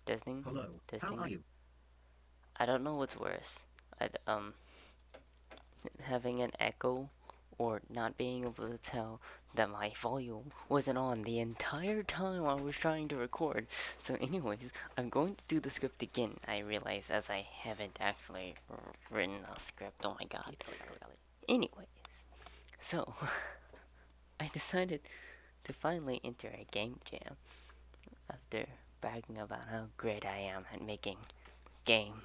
Testing, Hello, how testing. are you? I don't know what's worse. Having an echo or not being able to tell that my volume wasn't on the entire time I was trying to record. So, anyways, I'm going to do the script again. I realize as I haven't actually written a script. Oh my god. Anyways, so I decided to finally enter a game jam after bragging about how great I am at making games.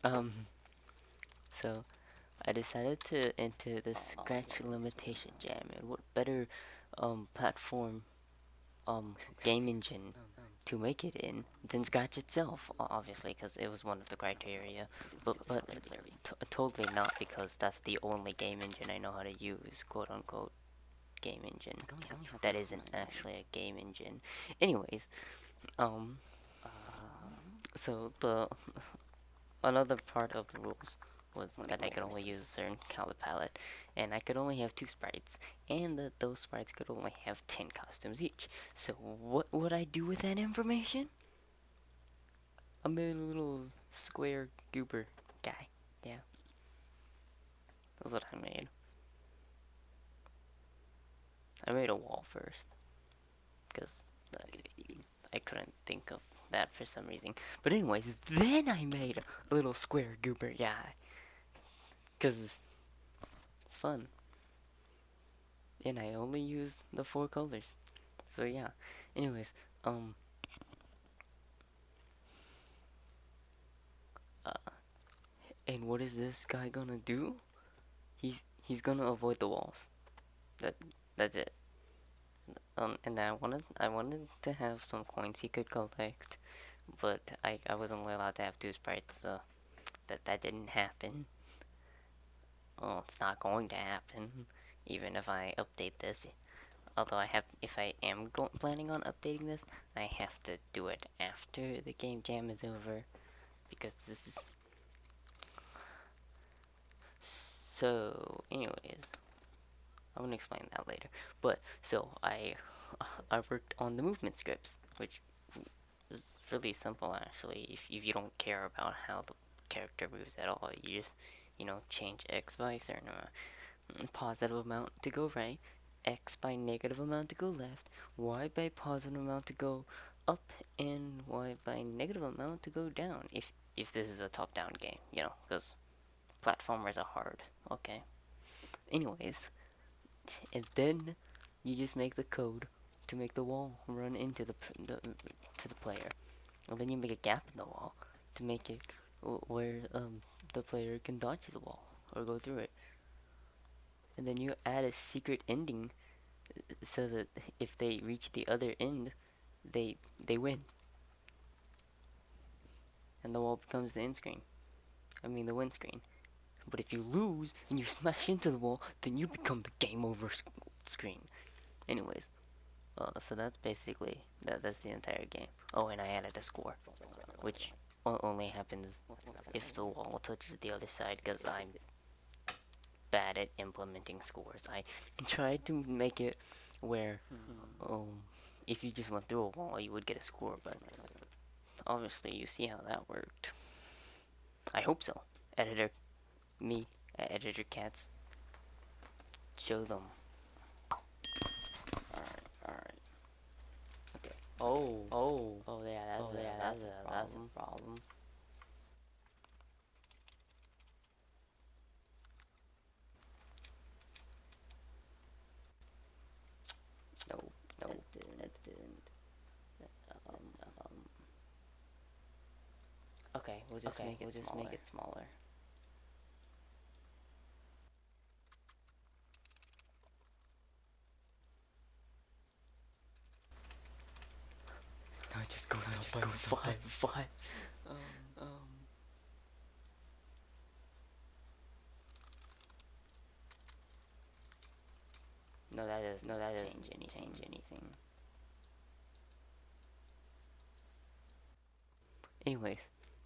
Um, so I decided to enter the Scratch Limitation Jam, and what better platform game engine to make it in than Scratch itself, obviously, because it was one of the criteria, but totally not because that's the only game engine I know how to use, quote unquote game engine. That isn't actually a game engine. Anyways, um, so the another part of the rules was that I could only use a certain color palette, and I could only have 2 sprites, and that those sprites could only have 10 costumes each. So what would I do with that information? I made a little square goober guy. Yeah, that's what I made. I made a wall first, because I couldn't think of that for some reason. But anyways, then I made a little square goober guy, because it's fun. And I only use the 4 colors. So yeah. Anyways, um, uh, and what is this guy gonna do? He's gonna avoid the walls. That that's it. And I wanted to have some coins he could collect, but I wasn't only allowed to have 2 sprites, so that didn't happen. Well, it's not going to happen, even if I update this. Although if I am planning on updating this, I have to do it after the game jam is over, because this is so. Anyways, I'm gonna explain that later. But so I worked on the movement scripts, which is really simple actually. If you don't care about how the character moves at all, you just change X by a certain positive amount to go right, X by negative amount to go left, Y by positive amount to go up, and Y by negative amount to go down. If this is a top-down game, because platformers are hard. Okay. Anyways, and then you just make the code to make the wall run into to the player, and then you make a gap in the wall to make it where the player can dodge the wall or go through it, and then you add a secret ending so that if they reach the other end, they win, and the wall becomes the end screen. I mean the win screen. But if you lose and you smash into the wall, then you become the game over screen. Anyways, so that's basically that's the entire game. Oh, and I added a score, which only happens if the wall touches the other side, because I'm bad at implementing scores. I tried to make it where if you just went through a wall, you would get a score, but obviously you see how that worked. I hope so. Editor, me, editor cats, show them. Alright, alright. Okay. Oh yeah, that's a problem. No, no, that didn't. Um, um. Okay, we'll just make it smaller. No, it just goes up by five. Um. No, that doesn't change anything. Anyways,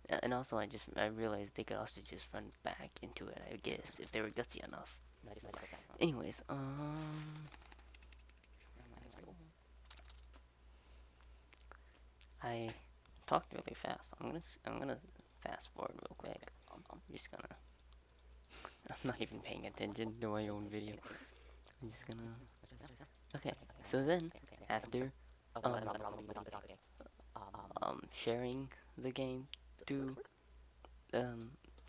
and also I realized they could also just run back into it. I guess if they were gutsy enough. Anyways, I talked really fast. I'm gonna fast forward real quick. I'm just gonna. I'm not even paying attention to my own video. I'm just gonna. Okay. So then, after um sharing the game to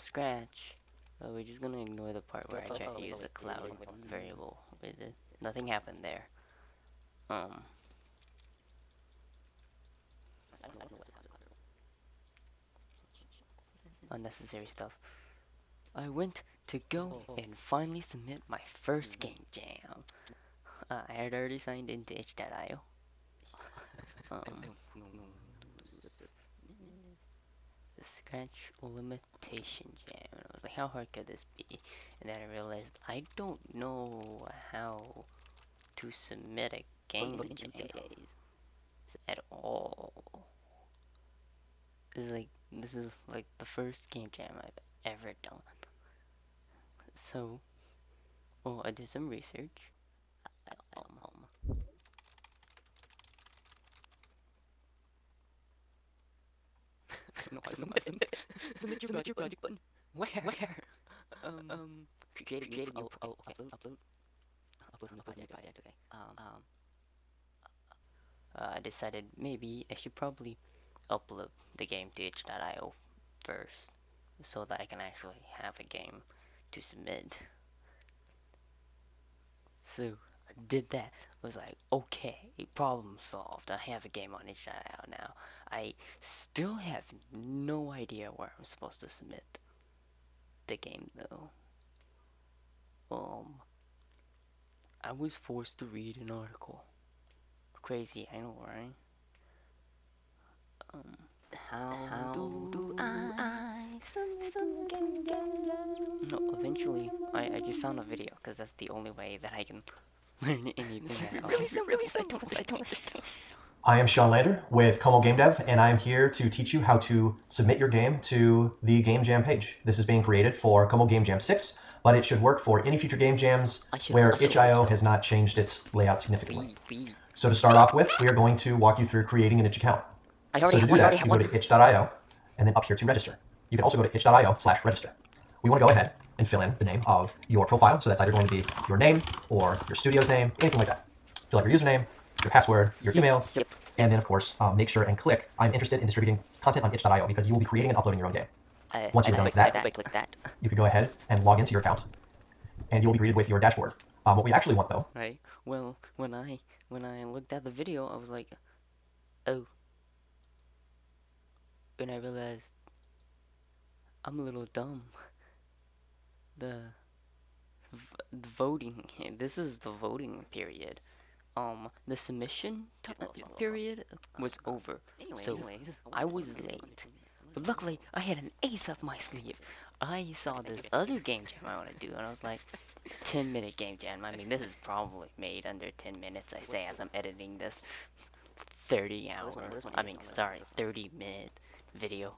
Scratch, we're just gonna ignore the part where I tried to use a cloud variable. Nothing happened there. Um, Unnecessary stuff. I went to go and finally submit my first game jam. I had already signed into itch.io. Um, the Scratch limitation jam. And I was like, how hard could this be? And then I realized I don't know how to submit a game jam at all. This is like the first game jam I've ever done. So, well, I did some research. No, I submit your project button. Where? Create a new. Oh, okay. Upload from the project. Okay. I decided maybe I should probably upload the game to itch.io first, so that I can actually have a game to submit. So I did that. I was like, okay, problem solved. I have a game on itch.io now. I still have no idea where I'm supposed to submit the game though. Um, I was forced to read an article. Crazy, I know, right? Um, how do I submit game jam? No, eventually, I just found a video, because that's the only way that I can learn anything at all. Really simple, I don't understand. I am Sean Lander with Como Game Dev, and I'm here to teach you how to submit your game to the Game Jam page. This is being created for Como Game Jam 6, but it should work for any future game jams where itch.io has not changed its layout significantly. So to start off with, we are going to walk you through creating an itch account. So to do that, you go to itch.io, and then up here to register. You can also go to itch.io/register. We want to go ahead and fill in the name of your profile. So that's either going to be your name or your studio's name, anything like that. Fill out your username, your password, your email, and then of course make sure and click I'm interested in distributing content on itch.io because you will be creating and uploading your own game. Once you're done with that, you can go ahead and log into your account, and you'll be greeted with your dashboard. What we actually want though, Right. Well, when I looked at the video, I was like, oh. And I realized I'm a little dumb. The the voting. This is the voting period. The submission period was over, so I was late. But luckily, I had an ace up my sleeve. I saw this other game jam I want to do, and I was like, 10-minute game jam. I mean, this is probably made under 10 minutes, I say, as I'm editing this 30-minute video.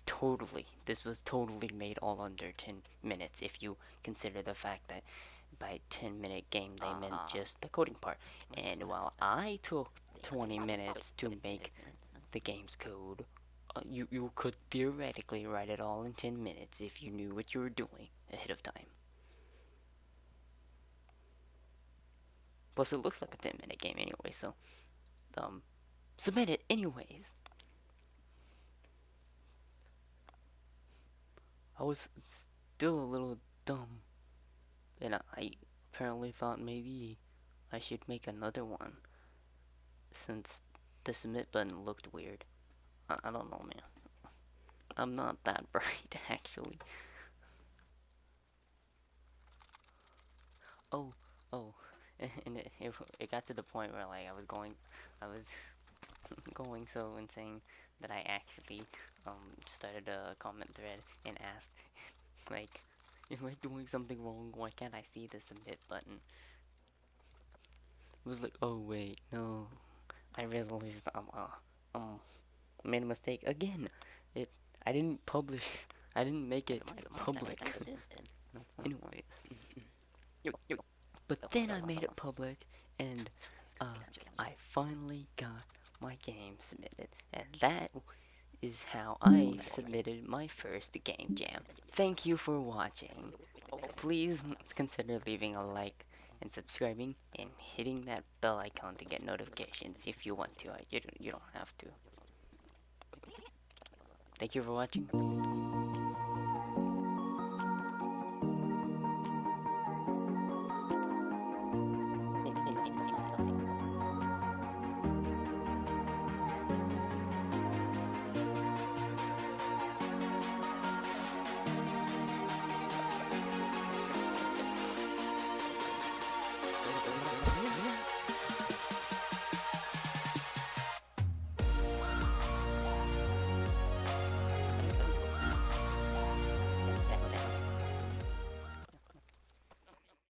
Totally. This was totally made all under 10 minutes if you consider the fact that by 10-minute game they meant just the coding part. And while I took 20 minutes to make the game's code, you could theoretically write it all in 10 minutes if you knew what you were doing ahead of time. Plus, it looks like a 10-minute game anyway, so submit it anyways. I was still a little dumb, and I apparently thought maybe I should make another one since the submit button looked weird. I don't know, man. I'm not that bright, actually. Oh, oh, and it got to the point where like I was going so insane that I actually started a comment thread and asked like, am I doing something wrong? Why can't I see the submit button? It was like, oh wait, no, I realized made a mistake again. It I didn't publish. I didn't make it public. Anyway, but then I made it public, and I finally got my game submitted, and that is how I submitted my first game jam. Thank you for watching. Please consider leaving a like and subscribing and hitting that bell icon to get notifications if you want to. You don't have to. Thank you for watching.